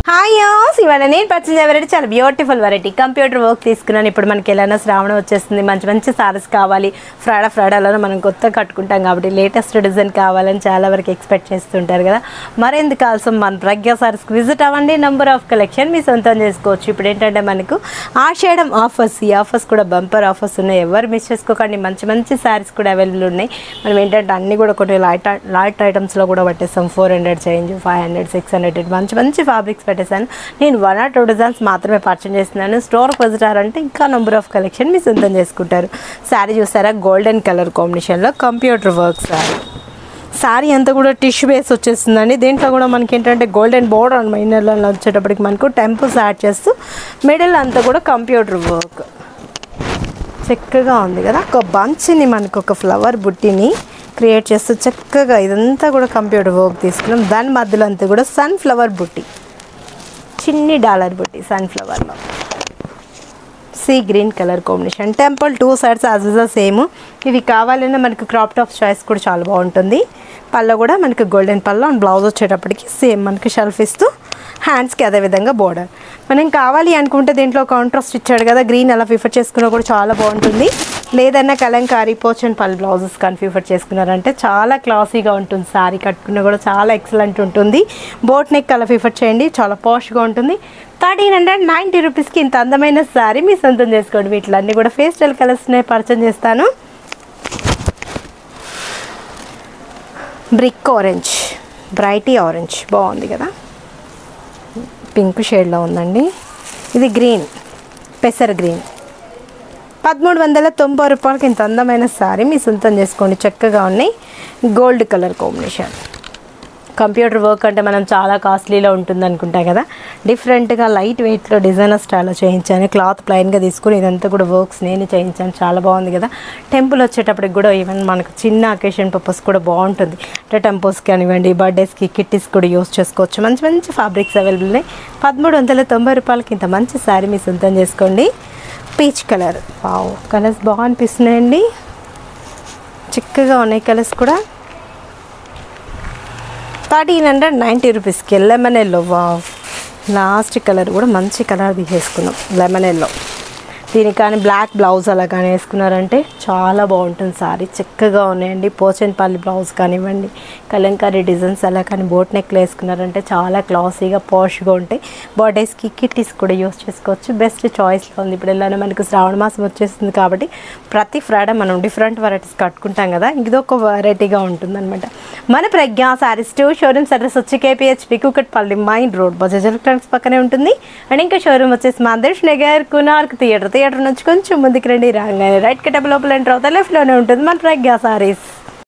Hi యోస్ ఇవాళ నేను purchase variety చాలా బ్యూటిఫుల్ వెరైటీ కంప్యూటర్ వర్క్ తీసుకున్నాను. ఇప్పుడు మనకి ఎలానో శ్రావణం వచ్చేస్తుంది, మంచి మంచి సారీస్ కావాలి, ఫ్రాడాలో మనం కొత్తగా కట్టుకుంటాం కాబట్టి లేటెస్ట్ డిజైన్ కావాలని చాలా వరకు ఎక్స్పెక్ట్ చేస్తుంటారు కదా. మరెందుకు ఆల్సో మన ప్రజ్ఞా సారీస్కి విజిట్ అవ్వండి. నెంబర్ ఆఫ్ కలెక్షన్ మీ సొంతం చేసుకోవచ్చు. ఇప్పుడు ఏంటంటే మనకు ఆషాఢం ఆఫర్స్, ఈ ఆఫర్స్ కూడా బంపర్ ఆఫర్స్ ఉన్నాయి, ఎవరు మిస్ చేసుకోకండి. మంచి మంచి సారీస్ కూడా అవైలబుల్ ఉన్నాయి. మనం ఏంటంటే అన్నీ కూడా కొన్ని లైట్ ఐటమ్స్లో కూడా పట్టేస్తాం. 400 చేంజ్, 500, 600 మంచి మంచి ఫ్యాబ్రిక్స్ పెట్టేసాను. నేను 1 or 2 డిజైన్స్ మాత్రమే పర్చేజ్ చేస్తున్నాను. స్టోర్కి విజిటారంటే ఇంకా నెంబర్ ఆఫ్ కలెక్షన్ మీ సొంతం చేసుకుంటారు. శారీ చూసారా, గోల్డెన్ కలర్ కాంబినేషన్లో కంప్యూటర్ వర్క్ శారీ అంతా కూడా టిష్యూ బేస్ వచ్చేస్తుందండి. దీంట్లో కూడా మనకి ఏంటంటే గోల్డెన్ బోర్డర్ అండ్ మైనర్లో వచ్చేటప్పటికి మనకు టెంపుల్స్ యాడ్ చేస్తూ మిడిల్ అంతా కూడా కంప్యూటర్ వర్క్ చక్కగా ఉంది కదా. ఒక బంచ్ని మనకు ఒక ఫ్లవర్ బుట్టిని క్రియేట్ చేస్తూ చక్కగా ఇదంతా కూడా కంప్యూటర్ వర్క్ తీసుకున్నాం. దాని మధ్యలో అంతా కూడా సన్ఫ్లవర్ బుట్టి, చిన్ని డాలర్ బుట్టి సన్ఫ్లవర్లో sea green colour combination. Temple 2 sides as usual same. ఇవి కావాలన్నా మనకి క్రాప్ టాప్ చాయిస్ కూడా చాలా బాగుంటుంది. పళ్ళ కూడా మనకి గోల్డెన్ పళ్ళ అండ్ బ్లౌజ్ వచ్చేటప్పటికి సేమ్ మనకి షెల్ఫ్ ఇస్తూ హ్యాండ్స్కి అదేవిధంగా బోర్డర్. మనం కావాలి అనుకుంటే దీంట్లో కాంట్రాస్ట్ ఇచ్చాడు కదా, గ్రీన్ అలా ప్రిఫర్ చేసుకున్నా కూడా చాలా బాగుంటుంది. లేదన్నా కలంకారీ పోచన్ పల్ బ్లౌజెస్ కానీ ప్రిఫర్ చేసుకున్నారంటే చాలా క్లాసీగా ఉంటుంది. శారీ కట్టుకున్నా కూడా చాలా ఎక్సలెంట్ ఉంటుంది. బోట్ నెక్ అలా ప్రిఫర్ చేయండి, చాలా పాష్గా ఉంటుంది. 1390 రూపీస్కి ఇంత అందమైన శారీ మీ సొంతం చేసుకోండి. వీటిలన్నీ కూడా ఫేస్టల్ కలర్స్నే పర్చేజ్ చేస్తాను. బ్రిక్ ఆరెంజ్, బ్రైటీ ఆరెంజ్ బాగుంది కదా, పింక్ షేడ్లో ఉందండి. ఇది గ్రీన్, పెసర్ గ్రీన్. 1390 రూపాయలకి ఇంత అందమైన శారీ మీ సొంతం చేసుకోండి. చక్కగా ఉన్నాయి. Gold colour combination. Computer work అంటే మనం చాలా కాస్ట్లీలో ఉంటుంది అనుకుంటాం కదా, డిఫరెంట్గా లైట్ వెయిట్లో డిజైనర్ స్టైల్లో చేయించాను. క్లాత్ ప్లెయిన్గా తీసుకుని ఇదంతా కూడా వర్క్స్ నేను చేయించాను. చాలా బాగుంది కదా. టెంపుల్ వచ్చేటప్పటికి కూడా ఈవెన్ మనకు చిన్న అకేషన్ పర్పస్ కూడా బాగుంటుంది. అంటే టెంపుల్స్కి కానివ్వండి, బర్త్డేస్కి, కిట్టీస్ కూడా యూస్ చేసుకోవచ్చు. మంచి మంచి ఫ్యాబ్రిక్స్ అవైలబుల్ ఉన్నాయి. 1390 రూపాయలకి ఇంత మంచి శారీ మీ సొంతం చేసుకోండి. పీచ్ కలర్, వావ్ కలర్స్ బాగా అనిపిస్తున్నాయండి, చిక్కగా ఉన్నాయి కలర్స్ కూడా. 1390 రూపీస్కి lemon yellow, wow last colour కూడా మంచి కలర్ తీసేసుకున్నాం లెమన్ ఎల్లో. దీనికి కానీ బ్లాక్ బ్లౌజ్ అలా కానీ వేసుకున్నారంటే చాలా బాగుంటుంది. సారీ చక్కగా ఉన్నాయండి. పోచన్పల్లి బ్లౌజ్ కానివ్వండి, కలంకారీ డిజైన్స్ అలా కానీ బోట్ నెక్లు వేసుకున్నారంటే చాలా క్లాసీగా పాష్గా ఉంటాయి. బర్త్డేస్కి, కిట్టీస్ కూడా యూస్ చేసుకోవచ్చు. బెస్ట్ చాయిస్లో ఉంది. ఇప్పుడు ఎలా మనకు శ్రావణ మాసం వచ్చేస్తుంది కాబట్టి ప్రతి ఫ్రైడే మనం డిఫరెంట్ వెరైటీస్ కట్టుకుంటాం కదా, ఇదొక వెరైటీగా ఉంటుందన్నమాట. మన ప్రజ్ఞా సారీస్ 2 షోరూమ్స్ అడ్రస్ వచ్చి KPHP Kukatpally main road, Bajaj electronics పక్కనే ఉంటుంది. అండ్ ఇంకా షోరూమ్ వచ్చేసి మాధర్ష్ నగర్, కునార్క్ థియేటర్ నుంచి కొంచెం ముందుకు రండి. రాగానే రైట్ కట్టబ లోపల ఎంటర్ అవుతా లెఫ్ట్లోనే ఉంటుంది మన ప్రజ్ఞా సారీస్.